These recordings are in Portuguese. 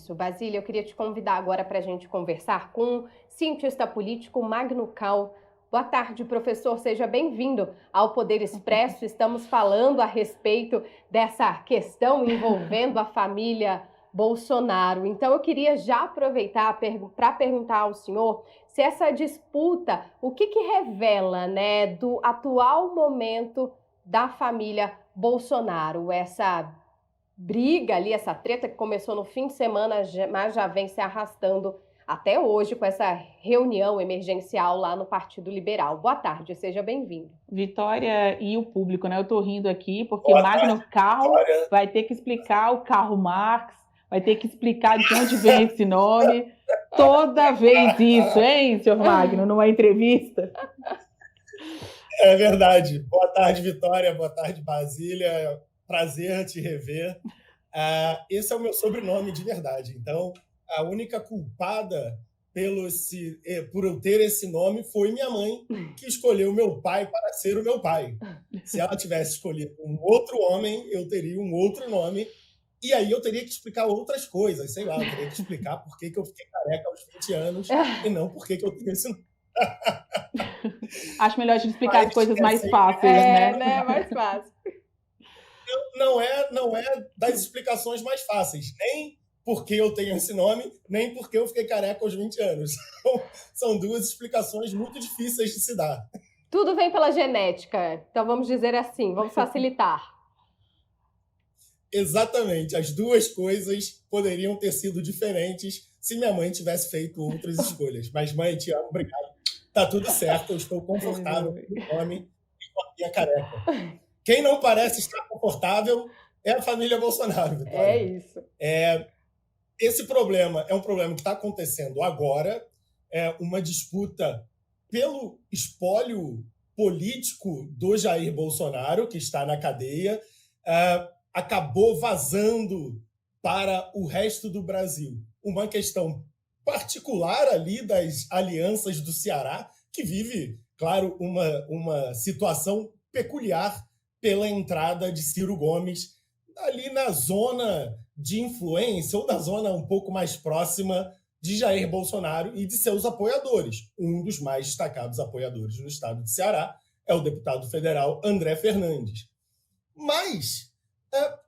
Isso, Basília, eu queria te convidar agora para a gente conversar com o cientista político Magno Cal. Boa tarde, professor, seja bem-vindo ao Poder Expresso. Estamos falando a respeito dessa questão envolvendo a família Bolsonaro. Então, eu queria já aproveitar para perguntar ao senhor se essa disputa, o que revela, né, do atual momento da família Bolsonaro, essa briga ali, essa treta que começou no fim de semana, mas já vem se arrastando até hoje com essa reunião emergencial lá no Partido Liberal. Boa tarde, seja bem-vindo. Vitória e o público, né? Eu tô rindo aqui porque Boa Magno tarde, Cal Vitória. vai ter que explicar o Karl Marx, vai ter que explicar de onde vem esse nome. Toda vez isso, hein, senhor Magno, numa entrevista? É verdade. Boa tarde, Vitória. Boa tarde, Basília. Prazer te rever. Esse é o meu sobrenome de verdade. Então, a única culpada por eu ter esse nome foi minha mãe, que escolheu meu pai para ser o meu pai. Se ela tivesse escolhido um outro homem, eu teria um outro nome. E aí eu teria que explicar outras coisas. Sei lá, eu teria que explicar por que eu fiquei careca aos 20 anos e não por que eu tenho esse nome. Acho melhor a gente explicar as coisas mais Assim, fáceis, né? Mais fácil. não é das explicações mais fáceis, nem porque eu tenho esse nome, nem porque eu fiquei careca aos 20 anos. São duas explicações muito difíceis de se dar. Tudo vem pela genética, então vamos dizer assim, vamos facilitar. Exatamente, as duas coisas poderiam ter sido diferentes se minha mãe tivesse feito outras escolhas. Mas, mãe, te amo, obrigado. Tá tudo certo, eu estou confortável com o nome e com a minha careca. Quem não parece estar confortável é a família Bolsonaro, Vitória. É isso. Esse problema é um problema que está acontecendo agora, é uma disputa pelo espólio político do Jair Bolsonaro, que está na cadeia, acabou vazando para o resto do Brasil. Uma questão particular ali das alianças do Ceará, que vive, claro, uma situação peculiar pela entrada de Ciro Gomes ali na zona de influência ou na zona um pouco mais próxima de Jair Bolsonaro e de seus apoiadores. Um dos mais destacados apoiadores no estado de Ceará é o deputado federal André Fernandes. Mas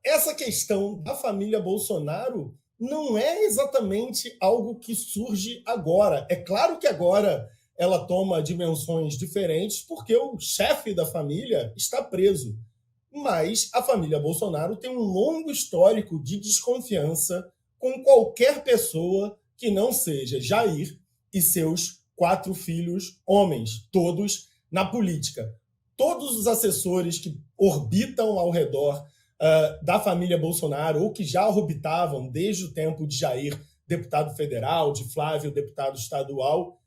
essa questão da família Bolsonaro não é exatamente algo que surge agora. É claro que agora ela toma dimensões diferentes porque o chefe da família está preso. Mas a família Bolsonaro tem um longo histórico de desconfiança com qualquer pessoa que não seja Jair e seus 4 filhos homens, todos na política. Todos os assessores que orbitam ao redor da família Bolsonaro, ou que já orbitavam desde o tempo de Jair, deputado federal, de Flávio, deputado estadual,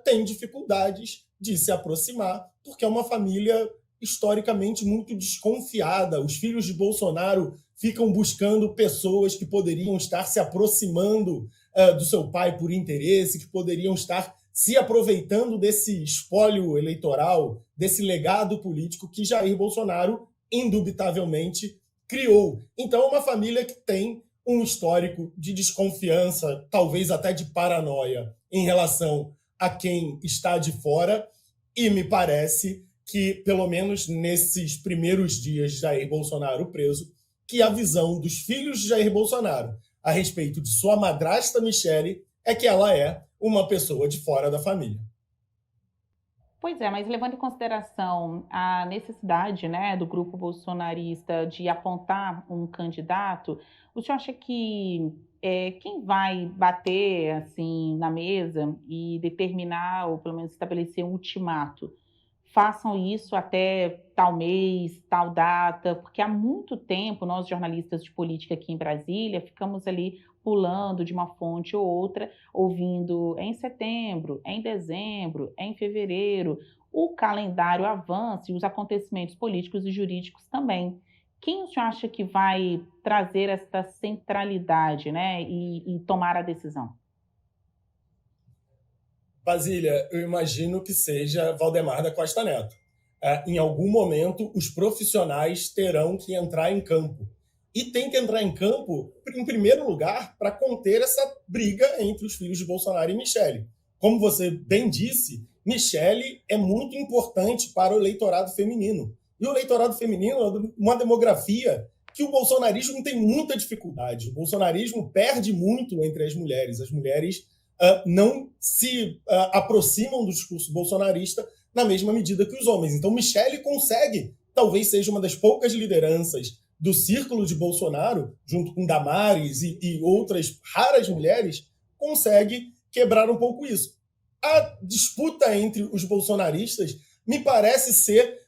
têm dificuldades de se aproximar, porque é uma família historicamente muito desconfiada. Os filhos de Bolsonaro ficam buscando pessoas que poderiam estar se aproximando do seu pai por interesse, que poderiam estar se aproveitando desse espólio eleitoral, desse legado político que Jair Bolsonaro, indubitavelmente, criou. Então, é uma família que tem um histórico de desconfiança, talvez até de paranoia, em relação a quem está de fora, e me parece que, pelo menos nesses primeiros dias de Jair Bolsonaro preso, que a visão dos filhos de Jair Bolsonaro a respeito de sua madrasta Michele é que ela é uma pessoa de fora da família. Pois é, mas levando em consideração a necessidade, né, do grupo bolsonarista de apontar um candidato, o senhor acha que quem vai bater assim na mesa e determinar, ou pelo menos estabelecer um ultimato, façam isso até tal mês, tal data, porque há muito tempo nós, jornalistas de política aqui em Brasília, ficamos ali pulando de uma fonte ou outra, ouvindo em setembro, em dezembro, em fevereiro, o calendário avança e os acontecimentos políticos e jurídicos também. Quem o senhor acha que vai trazer esta centralidade, né, e tomar a decisão? Basília, eu imagino que seja Valdemar da Costa Neto. Em algum momento, os profissionais terão que entrar em campo. e tem que entrar em campo, em primeiro lugar, para conter essa briga entre os filhos de Bolsonaro e Michele. Como você bem disse, Michele é muito importante para o eleitorado feminino. E o eleitorado feminino é uma demografia que o bolsonarismo tem muita dificuldade. O bolsonarismo perde muito entre as mulheres. As mulheres não se aproximam do discurso bolsonarista na mesma medida que os homens. Então, Michele consegue, talvez seja uma das poucas lideranças do círculo de Bolsonaro, junto com Damares e outras raras mulheres, consegue quebrar um pouco isso. A disputa entre os bolsonaristas me parece ser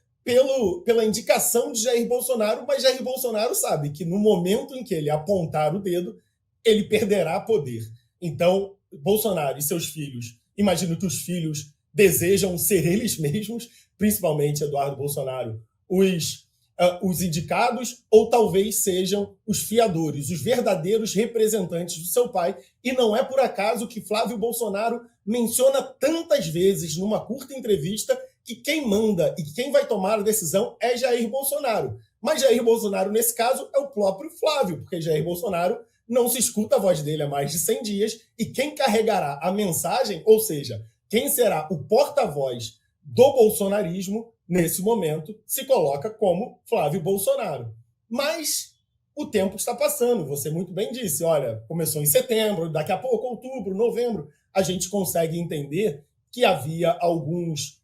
pela indicação de Jair Bolsonaro, mas Jair Bolsonaro sabe que no momento em que ele apontar o dedo, ele perderá poder. Então, Bolsonaro e seus filhos, imagino que os filhos desejam ser eles mesmos, principalmente Eduardo Bolsonaro, os indicados, ou talvez sejam os fiadores, os verdadeiros representantes do seu pai. E não é por acaso que Flávio Bolsonaro menciona tantas vezes numa curta entrevista que quem manda e quem vai tomar a decisão é Jair Bolsonaro. Mas Jair Bolsonaro, nesse caso, é o próprio Flávio, porque Jair Bolsonaro não se escuta a voz dele há mais de 100 dias, e quem carregará a mensagem, ou seja, quem será o porta-voz do bolsonarismo, nesse momento, se coloca como Flávio Bolsonaro. Mas o tempo está passando, você muito bem disse, olha, começou em setembro, daqui a pouco, outubro, novembro, a gente consegue entender que havia alguns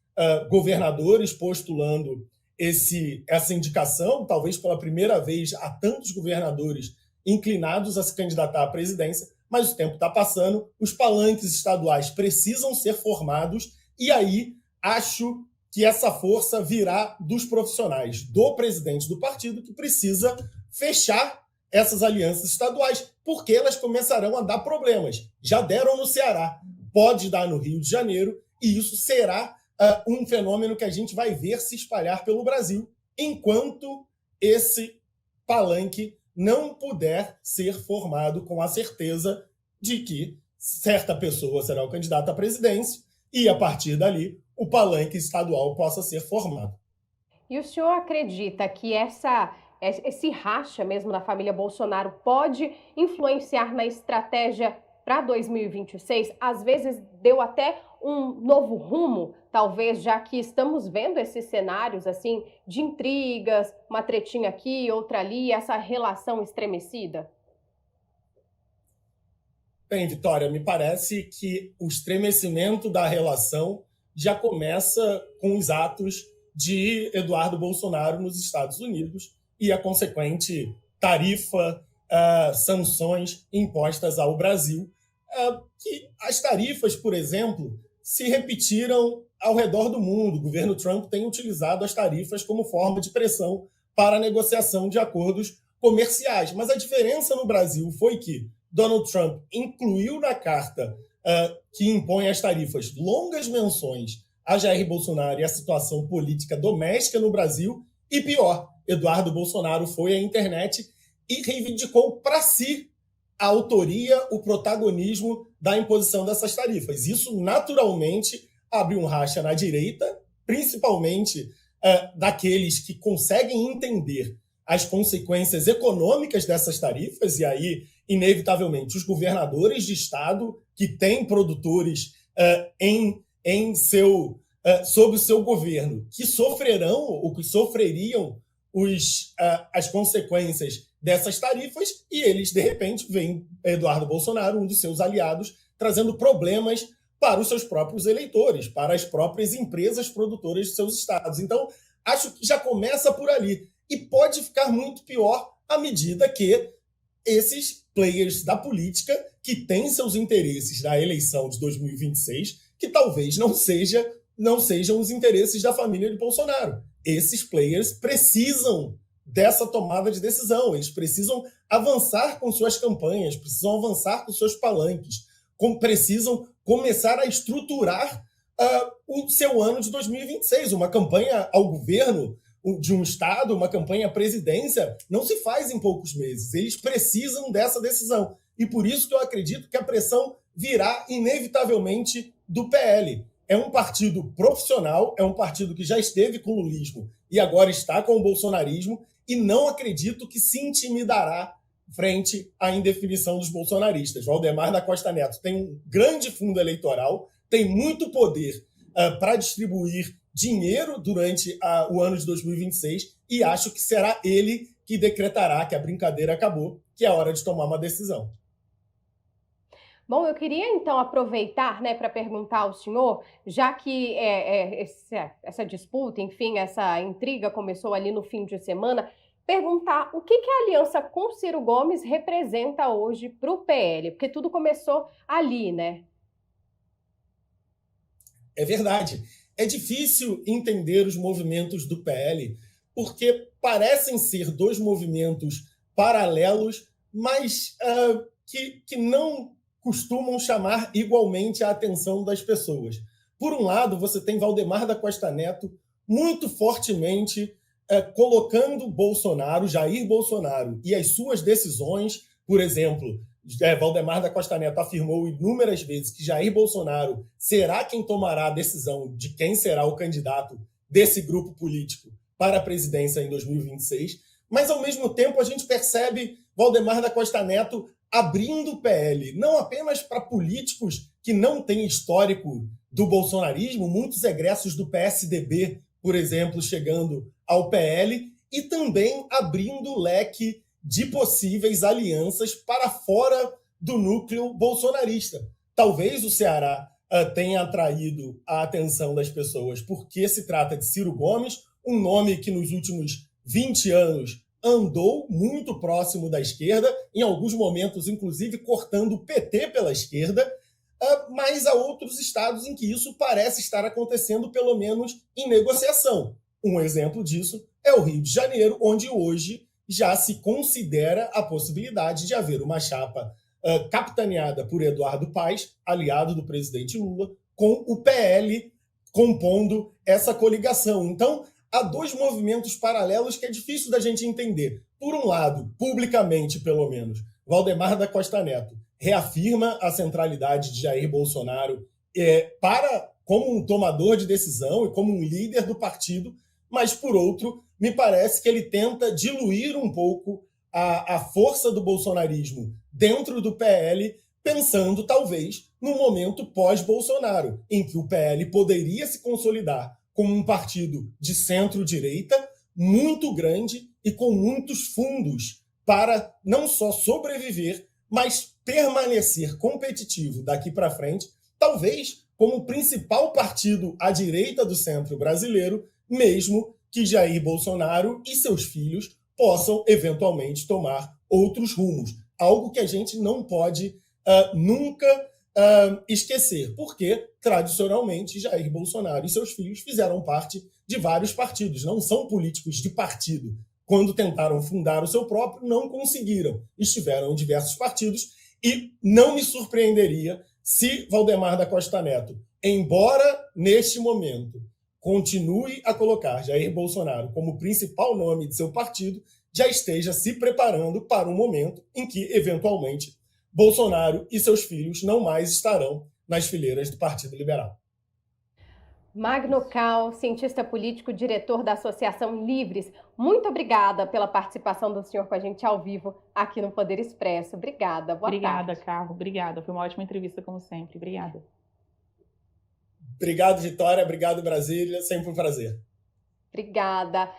governadores postulando essa indicação, talvez pela primeira vez há tantos governadores inclinados a se candidatar à presidência, mas o tempo está passando, os palanques estaduais precisam ser formados, e aí acho que essa força virá dos profissionais, do presidente do partido, que precisa fechar essas alianças estaduais, porque elas começarão a dar problemas. Já deram no Ceará, pode dar no Rio de Janeiro, e isso será um fenômeno que a gente vai ver se espalhar pelo Brasil, enquanto esse palanque não puder ser formado com a certeza de que certa pessoa será o candidato à presidência e, a partir dali, o palanque estadual possa ser formado. E o senhor acredita que esse racha mesmo na família Bolsonaro pode influenciar na estratégia para 2026? Às vezes deu até um novo rumo, talvez, já que estamos vendo esses cenários assim de intrigas, uma tretinha aqui, outra ali, essa relação estremecida? Bem, Vitória, me parece que o estremecimento da relação já começa com os atos de Eduardo Bolsonaro nos Estados Unidos e a consequente tarifa, sanções impostas ao Brasil. Que as tarifas, por exemplo, se repetiram ao redor do mundo. O governo Trump tem utilizado as tarifas como forma de pressão para a negociação de acordos comerciais. Mas a diferença no Brasil foi que Donald Trump incluiu na carta que impõe as tarifas longas menções a Jair Bolsonaro e a situação política doméstica no Brasil. E pior, Eduardo Bolsonaro foi à internet e reivindicou para si a autoria, o protagonismo da imposição dessas tarifas. Isso, naturalmente, abre um racha na direita, principalmente daqueles que conseguem entender as consequências econômicas dessas tarifas, e aí, inevitavelmente, os governadores de estado que têm produtores sob o seu governo, que sofrerão ou que sofreriam as consequências dessas tarifas, e eles, de repente, veem Eduardo Bolsonaro, um dos seus aliados, trazendo problemas para os seus próprios eleitores, para as próprias empresas produtoras de seus estados. Então, acho que já começa por ali. E pode ficar muito pior à medida que esses players da política, que têm seus interesses na eleição de 2026, que talvez não sejam os interesses da família de Bolsonaro. Esses players precisam dessa tomada de decisão, eles precisam avançar com suas campanhas, precisam avançar com seus palanques, precisam começar a estruturar o seu ano de 2026. Uma campanha ao governo de um estado, uma campanha à presidência, não se faz em poucos meses. Eles precisam dessa decisão. E por isso que eu acredito que a pressão virá inevitavelmente do PL. É um partido profissional, é um partido que já esteve com o lulismo e agora está com o bolsonarismo, e não acredito que se intimidará frente à indefinição dos bolsonaristas. Valdemar da Costa Neto tem um grande fundo eleitoral, tem muito poder para distribuir dinheiro durante o ano de 2026 e acho que será ele que decretará que a brincadeira acabou, que é hora de tomar uma decisão. Bom, eu queria então aproveitar, né, para perguntar ao senhor, já que essa disputa, enfim, essa intriga começou ali no fim de semana, perguntar o que a aliança com Ciro Gomes representa hoje para o PL, porque tudo começou ali, né? É verdade. É difícil entender os movimentos do PL, porque parecem ser dois movimentos paralelos, mas que não costumam chamar igualmente a atenção das pessoas. Por um lado, você tem Valdemar da Costa Neto muito fortemente colocando Bolsonaro, Jair Bolsonaro, e as suas decisões, por exemplo, Valdemar da Costa Neto afirmou inúmeras vezes que Jair Bolsonaro será quem tomará a decisão de quem será o candidato desse grupo político para a presidência em 2026, mas, ao mesmo tempo, a gente percebe Valdemar da Costa Neto abrindo o PL, não apenas para políticos que não têm histórico do bolsonarismo, muitos egressos do PSDB, por exemplo, chegando ao PL, e também abrindo o leque de possíveis alianças para fora do núcleo bolsonarista. Talvez o Ceará tenha atraído a atenção das pessoas porque se trata de Ciro Gomes, um nome que nos últimos 20 anos andou muito próximo da esquerda, em alguns momentos, inclusive, cortando o PT pela esquerda, mas há outros estados em que isso parece estar acontecendo, pelo menos em negociação. Um exemplo disso é o Rio de Janeiro, onde hoje já se considera a possibilidade de haver uma chapa capitaneada por Eduardo Paes, aliado do presidente Lula, com o PL compondo essa coligação. Então, há dois movimentos paralelos que é difícil da gente entender. Por um lado, publicamente pelo menos, Valdemar da Costa Neto reafirma a centralidade de Jair Bolsonaro como um tomador de decisão e como um líder do partido, mas, por outro, me parece que ele tenta diluir um pouco a força do bolsonarismo dentro do PL, pensando, talvez, no momento pós-Bolsonaro, em que o PL poderia se consolidar como um partido de centro-direita muito grande e com muitos fundos para não só sobreviver, mas permanecer competitivo daqui para frente, talvez como o principal partido à direita do centro brasileiro, mesmo que Jair Bolsonaro e seus filhos possam eventualmente tomar outros rumos. Algo que a gente não pode nunca esquecer, porque, tradicionalmente, Jair Bolsonaro e seus filhos fizeram parte de vários partidos, não são políticos de partido. Quando tentaram fundar o seu próprio, não conseguiram. Estiveram em diversos partidos e não me surpreenderia se Valdemar da Costa Neto, embora neste momento continue a colocar Jair Bolsonaro como principal nome de seu partido, já esteja se preparando para um momento em que, eventualmente, Bolsonaro e seus filhos não mais estarão nas fileiras do Partido Liberal. Magno Cal, cientista político, diretor da Associação Livres, muito obrigada pela participação do senhor com a gente ao vivo aqui no Poder Expresso. Obrigada, boa tarde. Obrigada, Carla, obrigada. Foi uma ótima entrevista, como sempre. Obrigada. Obrigado, Vitória. Obrigado, Brasília. Sempre um prazer. Obrigada.